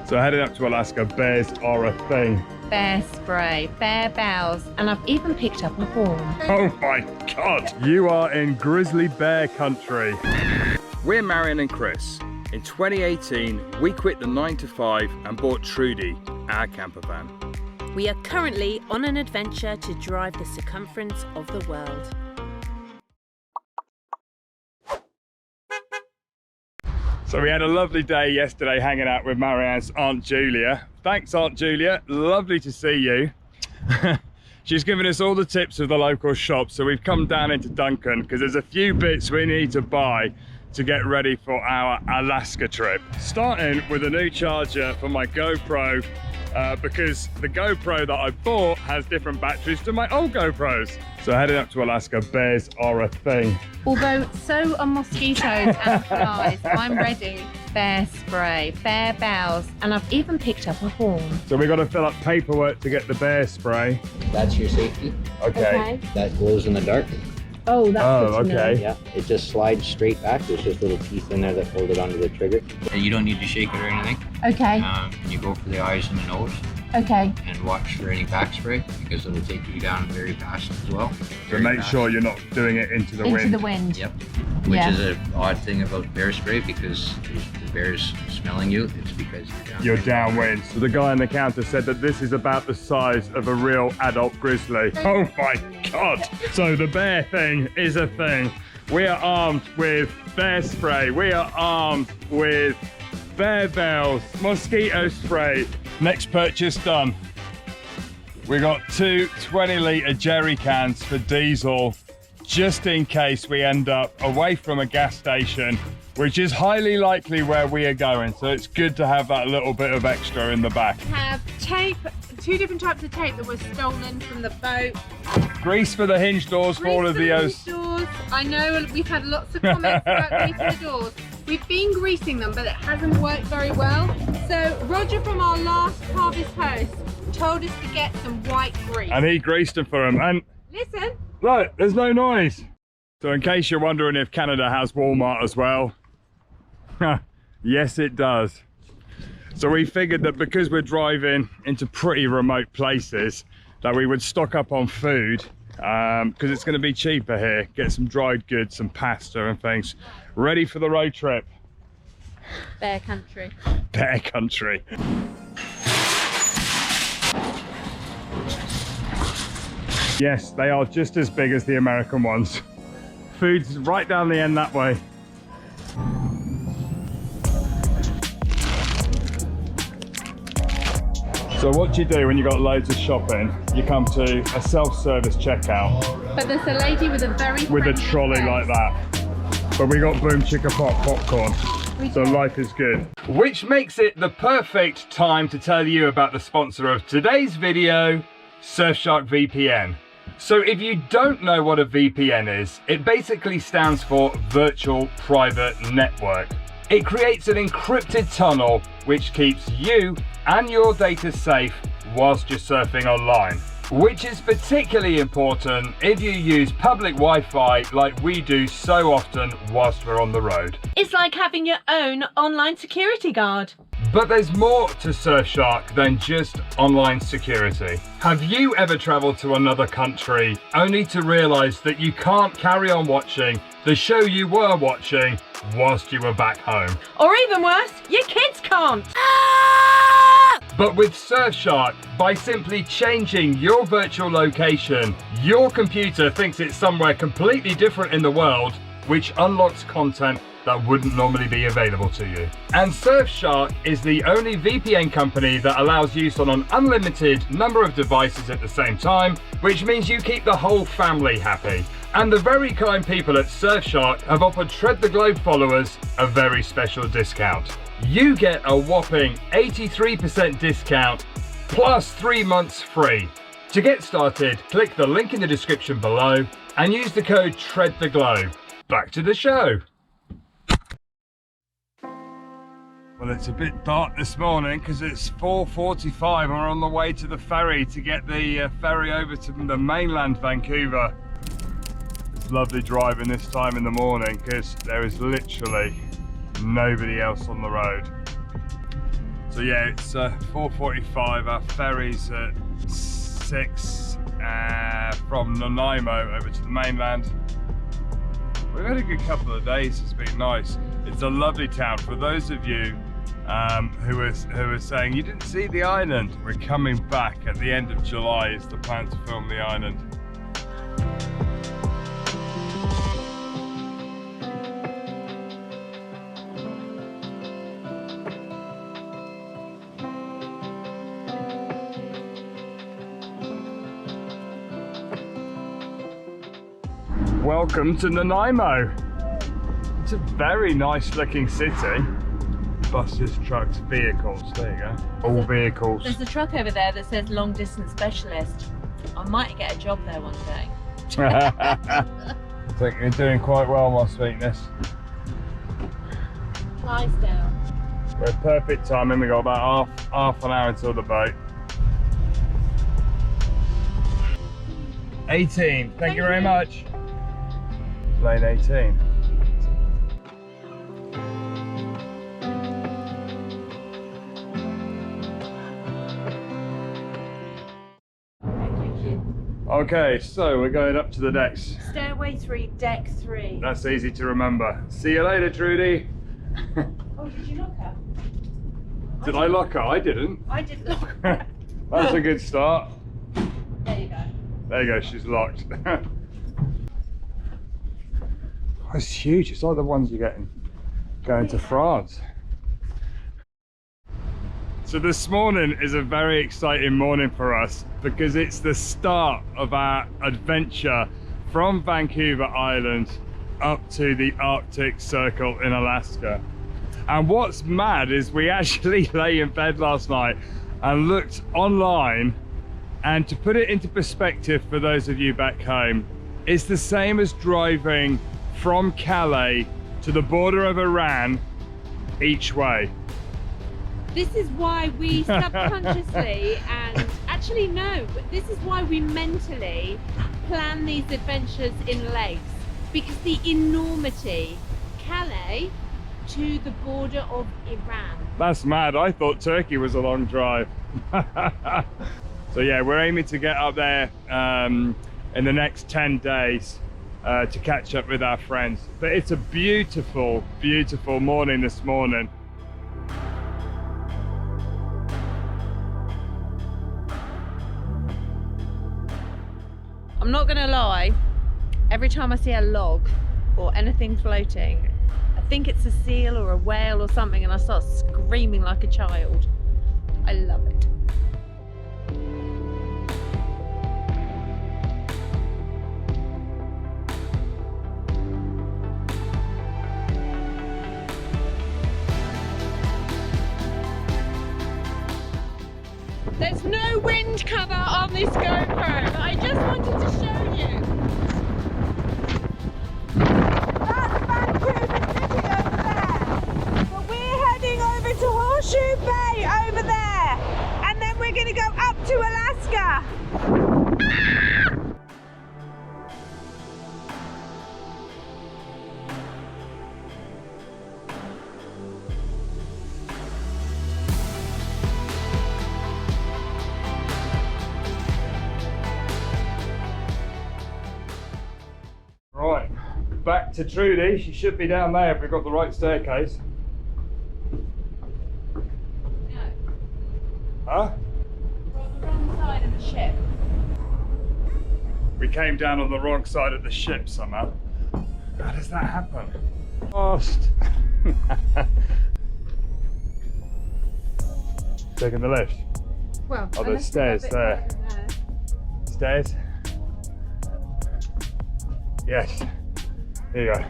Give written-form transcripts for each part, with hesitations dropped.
So heading up to Alaska, bears are a thing. Bear spray, bear bells, and I've even picked up a horn. Oh my God, you are in grizzly bear country. We're Marion and Chris. In 2018, we quit the 9-to-5 and bought Trudy, our camper van. We are currently on an adventure to drive the circumference of the world. So we had a lovely day yesterday hanging out with Marianne's Aunt Julia. Thanks, Aunt Julia. Lovely to see you. She's given us all the tips of the local shops. So we've come down into Duncan because there's a few bits we need to buy to get ready for our Alaska trip. Starting with a new charger for my GoPro because the GoPro that I bought has different batteries to my old GoPros. So heading up to Alaska, bears are a thing. Although so are mosquitoes and flies, I'm ready. Bear spray, bear bells, and I've even picked up a horn. So we've got to fill up paperwork to get the bear spray. That's your safety. Okay. That glows in the dark. Oh, that's good to know. okay. Yeah, it just slides straight back. There's just little teeth in there that hold it onto the trigger. And you don't need to shake it or anything. Okay, You go for the eyes and the nose okay. and watch for any back spray because it'll take you down very fast as well. So Very make fast. sure you're not doing it into the Into wind. the wind. Yep. Which Yeah. is an odd thing about bear spray because if the bear's smelling you, it's because You're downwind. So the guy on the counter said that this is about the size of a real adult grizzly. Oh my God. So the bear thing is a thing. We are armed with bear spray. We are armed with bear bells, mosquito spray. Next purchase done. We got two 20-litre jerry cans for diesel, just in case we end up away from a gas station, which is highly likely where we are going. So it's good to have that little bit of extra in the back. Have tape, two different types of tape that was stolen from the boat. Grease for the hinge doors for all of Grease those. the doors. I know we've had lots of comments about greasing the doors. We've been greasing them, but it hasn't worked very well. So Roger from our last Harvest Host told us to get some white grease. And he greased them for him. And Listen. look, there's no noise. So in case you're wondering if Canada has Walmart as well, yes it does. So we figured that because we're driving into pretty remote places, that we would stock up on food because it's going to be cheaper here. Get some dried goods, some pasta and things, ready for the road trip. Bear country. Bear country. Yes, they are just as big as the American ones. Food's right down the end that way. So what do you do when you've got loads of shopping? You come to a self-service checkout But there's a lady with a very with a friendly trolley face. like that. But we got Boom Chicka Pop popcorn, so life is good. Which makes it the perfect time to tell you about the sponsor of today's video, Surfshark VPN. So if you don't know what a VPN is, it basically stands for Virtual Private Network. It creates an encrypted tunnel which keeps you and your data safe whilst you're surfing online. Which is particularly important if you use public Wi-Fi like we do so often whilst we're on the road. It's like having your own online security guard. But there's more to Surfshark than just online security. Have you ever traveled to another country only to realize that you can't carry on watching the show you were watching whilst you were back home? Or even worse, your kids can't. But with Surfshark, by simply changing your virtual location, your computer thinks it's somewhere completely different in the world, which unlocks content that wouldn't normally be available to you. And Surfshark is the only VPN company that allows use on an unlimited number of devices at the same time, which means you keep the whole family happy. And the very kind people at Surfshark have offered Tread the Globe followers a very special discount. You get a whopping 83% discount plus 3 months free. To get started, click the link in the description below and use the code TREADTHEGLOBE. Back to the show. Well, it's a bit dark this morning because it's 4:45 and we're on the way to the ferry to get the ferry over to the mainland Vancouver. It's lovely driving this time in the morning because there is literally nobody else on the road. So yeah, it's 4:45. Our ferry's at 6 from Nanaimo over to the mainland. We've had a good couple of days. It's been nice. It's a lovely town. For those of you who are saying you didn't see the island, we're coming back at the end of July. Is the plan to film the island. Welcome to Nanaimo. It's a very nice looking city. Buses, trucks, vehicles, there you go. All vehicles. There's a truck over there that says long distance specialist. I might get a job there one day. I think you're doing quite well, my sweetness. Lies down. We're at perfect timing. We got about half an hour until the boat. 18. Thank you very much. Lane 18. Okay, so we're going up to the decks. Stairway 3, deck 3. That's easy to remember. See you later, Trudy. Oh, did you lock her? Did I lock her? I didn't. I did lock her. That's a good start. There you go. There you go, she's locked. It's huge. It's like the ones you get going to France. So this morning is a very exciting morning for us because it's the start of our adventure from Vancouver Island up to the Arctic Circle in Alaska. And what's mad is we actually lay in bed last night and looked online, and to put it into perspective for those of you back home, it's the same as driving from Calais to the border of Iran each way. This is why we subconsciously and actually no, but this is why we mentally plan these adventures in legs, because the enormity. Calais to the border of Iran. That's mad. I thought Turkey was a long drive. So yeah, we're aiming to get up there in the next 10 days to catch up with our friends. But it's a beautiful, beautiful morning this morning. I'm not gonna lie, every time I see a log or anything floating, I think it's a seal or a whale or something, and I start screaming like a child. I love it. There's no wind cover on this GoPro, but I just wanted to show you. That's Vancouver City over there. But we're heading over to Horseshoe Bay over there. And then we're going to go up to Alaska. Right, back to Trudy. She should be down there if we've got the right staircase. No, Huh? we're on the wrong side of the ship. We came down on the wrong side of the ship somehow. How does that happen? Lost. Taking the lift. Well, Oh, there's stairs there. Stairs? Yes. Here you go.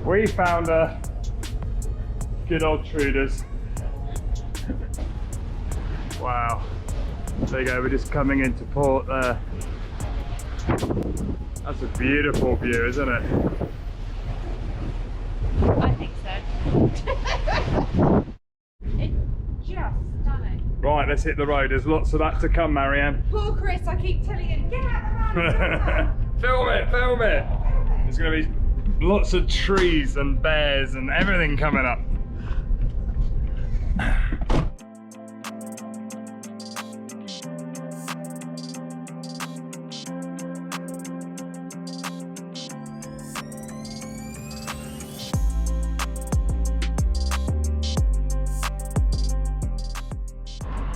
We found a good old Truder's. Wow. There you go, we're just coming into port there. That's a beautiful view, isn't it? I think so. It's just stunning. Right, let's hit the road. There's lots of that to come, Marianne. Poor Chris, I keep telling him, get out of the road. Film it, film it. There's going to be lots of trees and bears and everything coming up.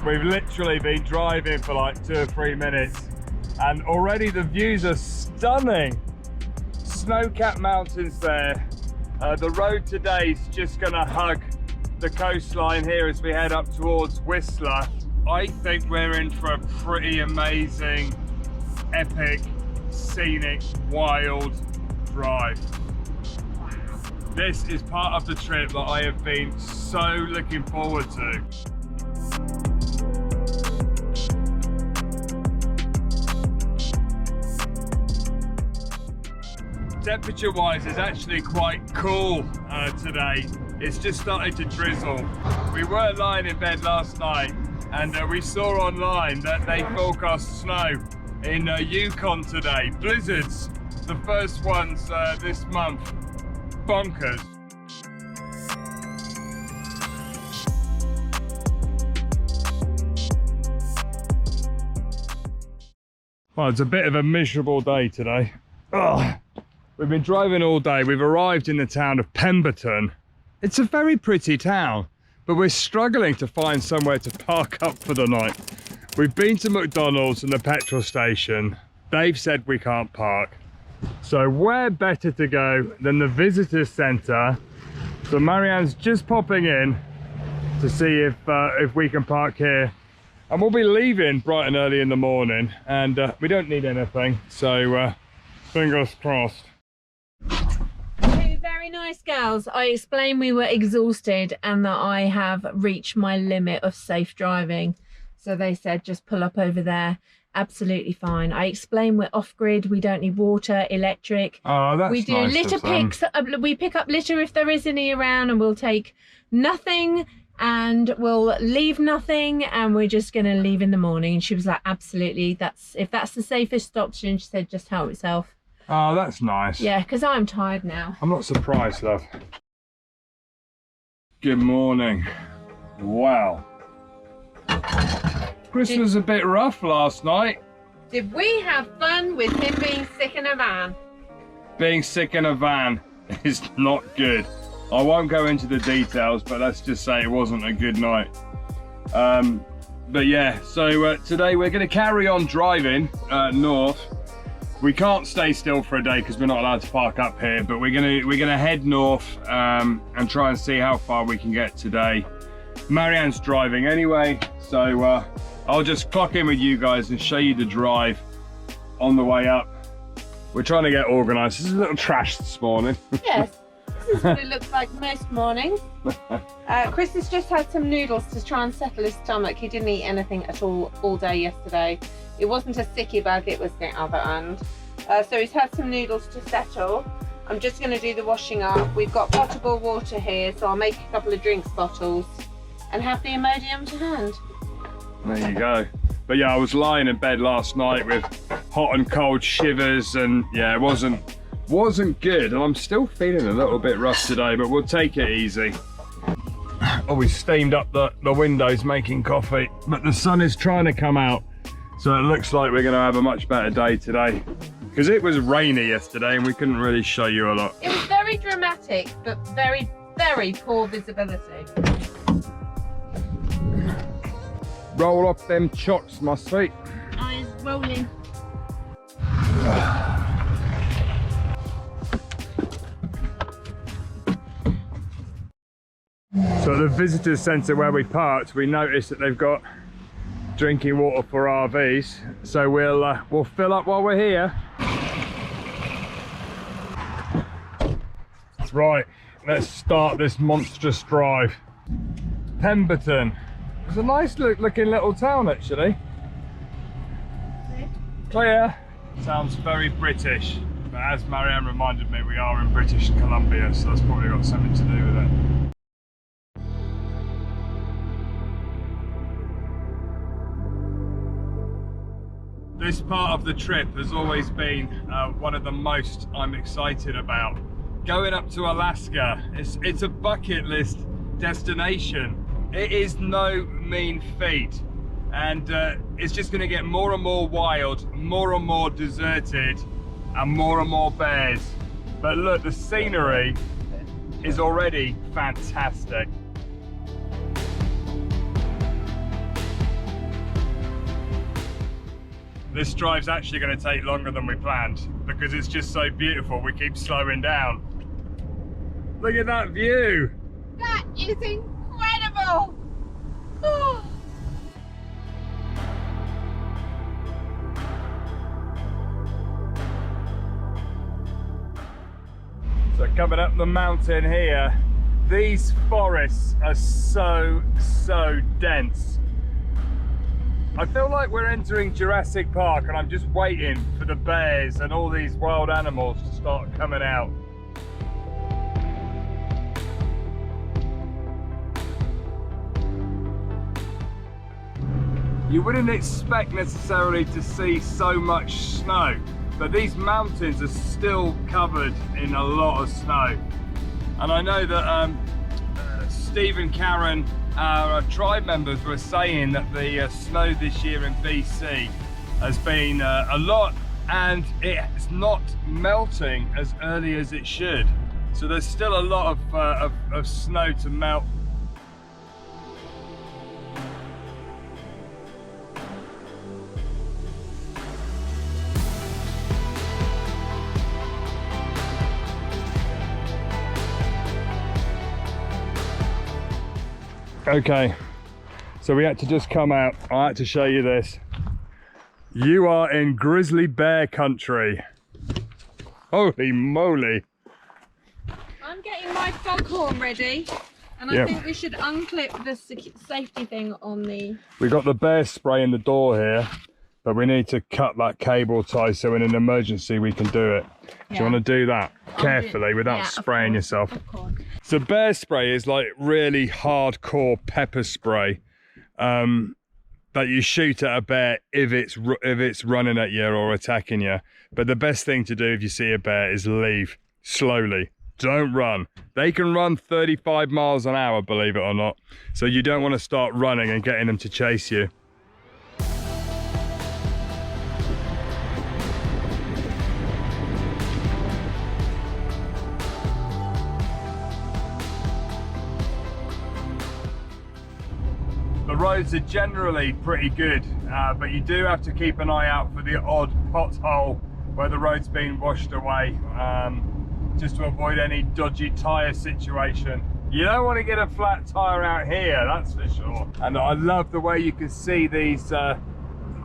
We've literally been driving for like 2 or 3 minutes and already the views are stunning. Snow-capped mountains there. The road today is just gonna hug the coastline here as we head up towards Whistler. I think we're in for a pretty amazing, epic, scenic, wild drive. This is part of the trip that I have been so looking forward to. Temperature wise, it's actually quite cool today. It's just started to drizzle. We were lying in bed last night and we saw online that they forecast snow in Yukon today. Blizzards, the first ones this month. Bonkers. Well, it's a bit of a miserable day today. Ugh. We've been driving all day. We've arrived in the town of Pemberton. It's a very pretty town, but we're struggling to find somewhere to park up for the night. We've been to McDonald's and the petrol station. They've said we can't park. So where better to go than the visitor centre? So Marianne's just popping in to see if we can park here. And we'll be leaving bright and early in the morning, and we don't need anything. So fingers crossed. Very nice girls. I explained we were exhausted and that I have reached my limit of safe driving. So they said just pull up over there. Absolutely fine. I explained we're off grid. We don't need water, electric. Oh, that's we do nice litter picks. We pick up litter if there is any around, and we'll take nothing and we'll leave nothing, and we're just going to leave in the morning. And she was like, absolutely. If that's the safest option, she said just help yourself. Oh, that's nice. Yeah, because I'm tired now. I'm not surprised, love. Good morning. Wow. Chris was a bit rough last night. Did we have fun with him being sick in a van? Being sick in a van is not good. I won't go into the details, but let's just say it wasn't a good night. But yeah, so today we're going to carry on driving north. We can't stay still for a day because we're not allowed to park up here, but we're gonna head north and try and see how far we can get today. Marianne's driving anyway, so I'll just clock in with you guys and show you the drive on the way up. We're trying to get organised. This is a little trash this morning. Yes, this is what it looks like most mornings. Chris has just had some noodles to try and settle his stomach. He didn't eat anything at all day yesterday. It wasn't a sticky bug, it was the other end. So he's had some noodles to settle. I'm just going to do the washing up. We've got potable water here, so I'll make a couple of drinks bottles and have the Imodium to hand. There you go. But yeah, I was lying in bed last night with hot and cold shivers, and yeah, it wasn't good. And I'm still feeling a little bit rough today, but we'll take it easy. Oh, we steamed up the windows making coffee, but the sun is trying to come out. So it looks like we're going to have a much better day today, because it was rainy yesterday and we couldn't really show you a lot. It was very dramatic, but very, very poor visibility. Roll off them chocks, my sweet. Eyes rolling. So the visitor centre where we parked, we noticed that they've got drinking water for RVs, so we'll fill up while we're here. Right, let's start this monstrous drive. Pemberton. It's a nice looking little town actually. Clear. Sounds very British, but as Marianne reminded me, we are in British Columbia, so that's probably got something to do with it. This part of the trip has always been one of the most I'm excited about. Going up to Alaska, it's a bucket list destination. It is no mean feat, and it's just going to get more and more wild, more and more deserted, and more bears. But look, the scenery is already fantastic. this drive's actually going to take longer than we planned because it's just so beautiful. We keep slowing down. Look at that view. That is incredible. Oh. So coming up the mountain here, these forests are so dense. I feel like we're entering Jurassic Park and I'm just waiting for the bears and all these wild animals to start coming out. You wouldn't expect necessarily to see so much snow, but these mountains are still covered in a lot of snow. And I know that Steve and Karen, our tribe members, were saying that the snow this year in BC has been a lot, and it's not melting as early as it should. So there's still a lot of snow to melt. Okay, so we had to just come out. I had to show you this. You are in grizzly bear country. Holy moly. I'm getting my foghorn ready, and I think we should unclip the safety thing on the... We got the bear spray in the door here, but we need to cut that cable tie so in an emergency we can do it. Do you want to do that carefully without spraying yourself? Of course. So bear spray is like really hardcore pepper spray that you shoot at a bear if it's running at you or attacking you. But the best thing to do if you see a bear is leave slowly. Don't run. They can run 35 miles an hour, believe it or not. So you don't want to start running and getting them to chase you. The roads are generally pretty good, but you do have to keep an eye out for the odd pothole where the road's been washed away, just to avoid any dodgy tyre situation. You don't want to get a flat tyre out here, that's for sure. And I love the way you can see these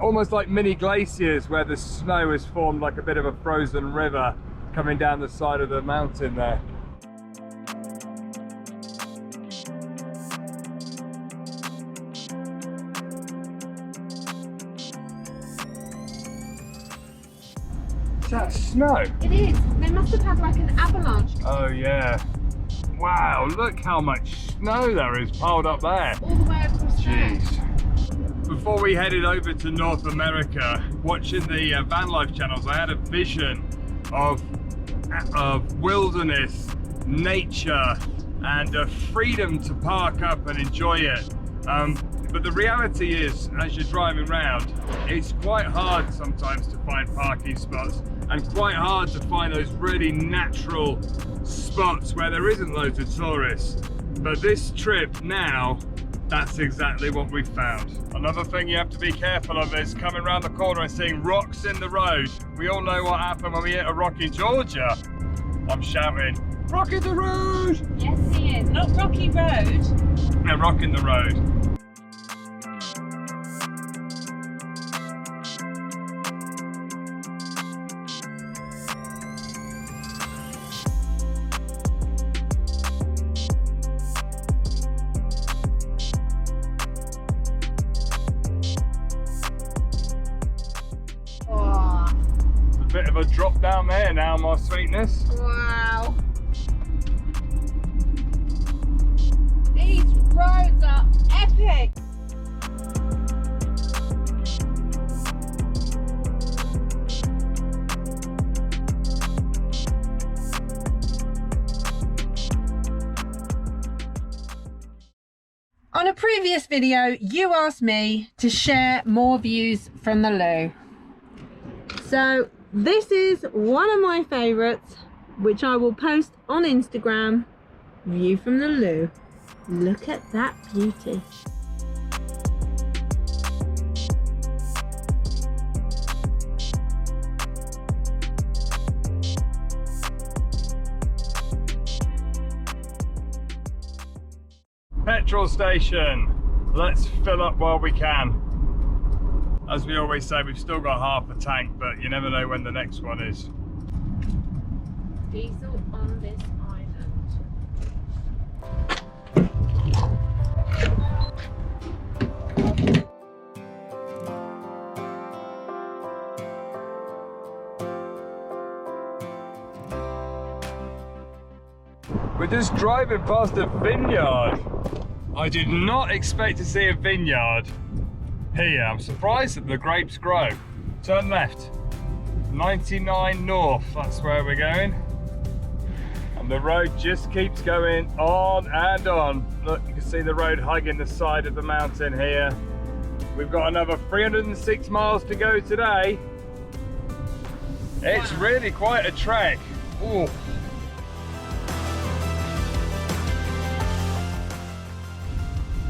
almost like mini glaciers where the snow has formed like a bit of a frozen river coming down the side of the mountain there. That snow? It is. They must have had like an avalanche. Oh yeah. Wow, look how much snow there is piled up there. All the way across there. Jeez. Before we headed over to North America, watching the van life channels, I had a vision of wilderness, nature, and freedom to park up and enjoy it. But the reality is, as you're driving around, it's quite hard sometimes to find parking spots and quite hard to find those really natural spots where there isn't loads of tourists. But this trip now, that's exactly what we found. Another thing you have to be careful of is coming around the corner and seeing rocks in the road. We all know what happened when we hit a rock in Georgia. I'm shouting, rock in the road! Yes, he is. Not Rocky Road. No, rock in the road. Bit of a drop down there now, my sweetness. Wow. These roads are epic. On a previous video, you asked me to share more views from the loo. So this is one of my favorites, which I will post on Instagram. View from the loo. Look at that beauty. petrol station. Let's fill up while we can. As we always say, we've still got half a tank, but you never know when the next one is. Diesel on this island. We're just driving past a vineyard. I did not expect to see a vineyard here. I'm surprised that the grapes grow. Turn left. 99 north, that's where we're going. And the road just keeps going on and on. Look, you can see the road hugging the side of the mountain here. We've got another 306 miles to go today. It's really quite a trek. Ooh.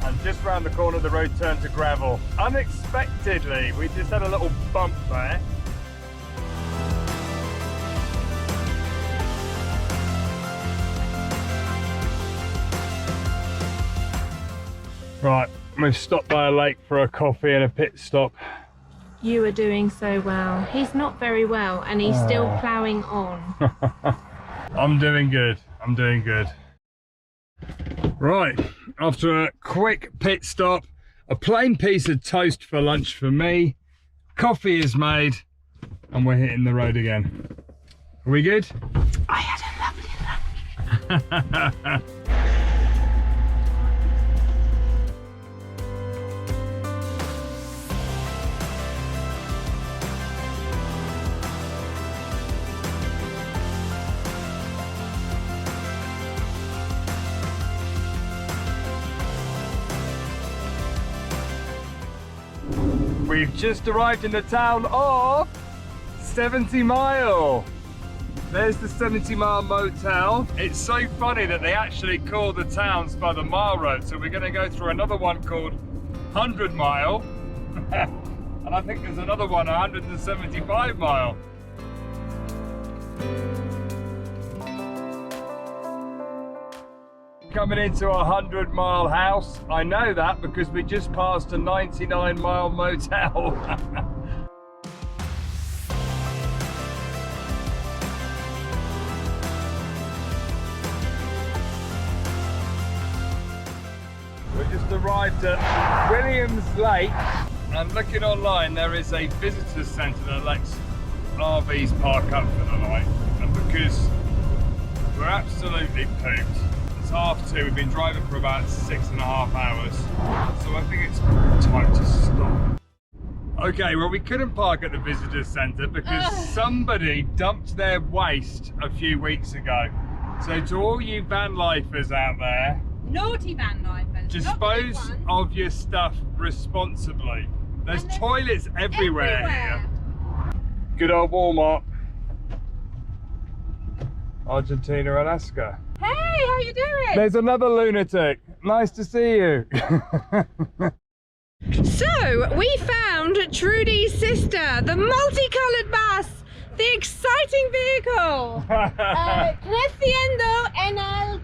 And just round the corner the road turned to gravel. Unexpectedly, we just had a little bump there. Right, we've stopped by a lake for a coffee and a pit stop. You are doing so well. He's not very well and he's still ploughing on. I'm doing good, I'm doing good. Right, after a quick pit stop, a plain piece of toast for lunch for me, coffee is made, and we're hitting the road again. Are we good? I had a lovely lunch. We've just arrived in the town of 70 Mile. There's the 70 Mile Motel. It's so funny that they actually call the towns by the mile road. So we're going to go through another one called 100 Mile. And I think there's another one, 175 Mile. Coming into a 100 Mile house. I know that because we just passed a 99 Mile motel. We just arrived at Williams Lake, and looking online there is a visitor centre that lets RVs park up for the night, and because we're absolutely pooped, 2:30. We've been driving for about 6.5 hours, so I think it's time to stop. Okay, well we couldn't park at the visitor centre because somebody dumped their waste a few weeks ago. So to all you van lifers out there, Naughty van lifers. dispose of your stuff responsibly. There's toilets everywhere here. Good old Walmart. Argentina, Alaska. Hey, how you doing? There's another lunatic. Nice to see you. So, we found Trudy's sister, the multicoloured bus, the exciting vehicle. Creciendo en el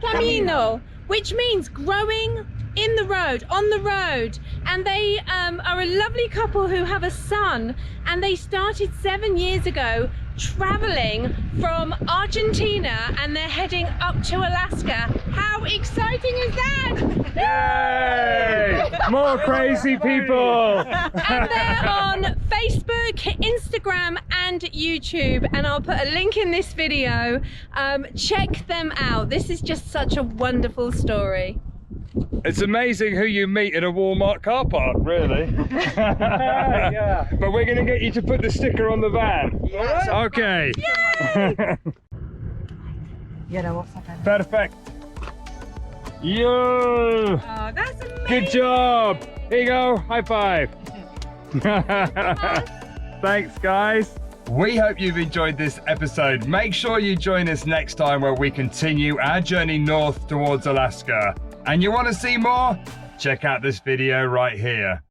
camino, which means growing in the road, on the road. And they are a lovely couple who have a son, and they started 7 years ago traveling from Argentina, and they're heading up to Alaska. How exciting is that? Yay! More crazy people! And they're on Facebook, Instagram and YouTube, and I'll put a link in this video. Check them out. This is just such a wonderful story. It's amazing who you meet in a Walmart car park, really. Yeah. But we're going to get you to put the sticker on the van. Yes. Okay. Perfect. Yo! Oh, that's amazing. Good job. Here you go. High five. Thanks, guys. We hope you've enjoyed this episode. Make sure you join us next time where we continue our journey north towards Alaska. And you want to see more? Check out this video right here.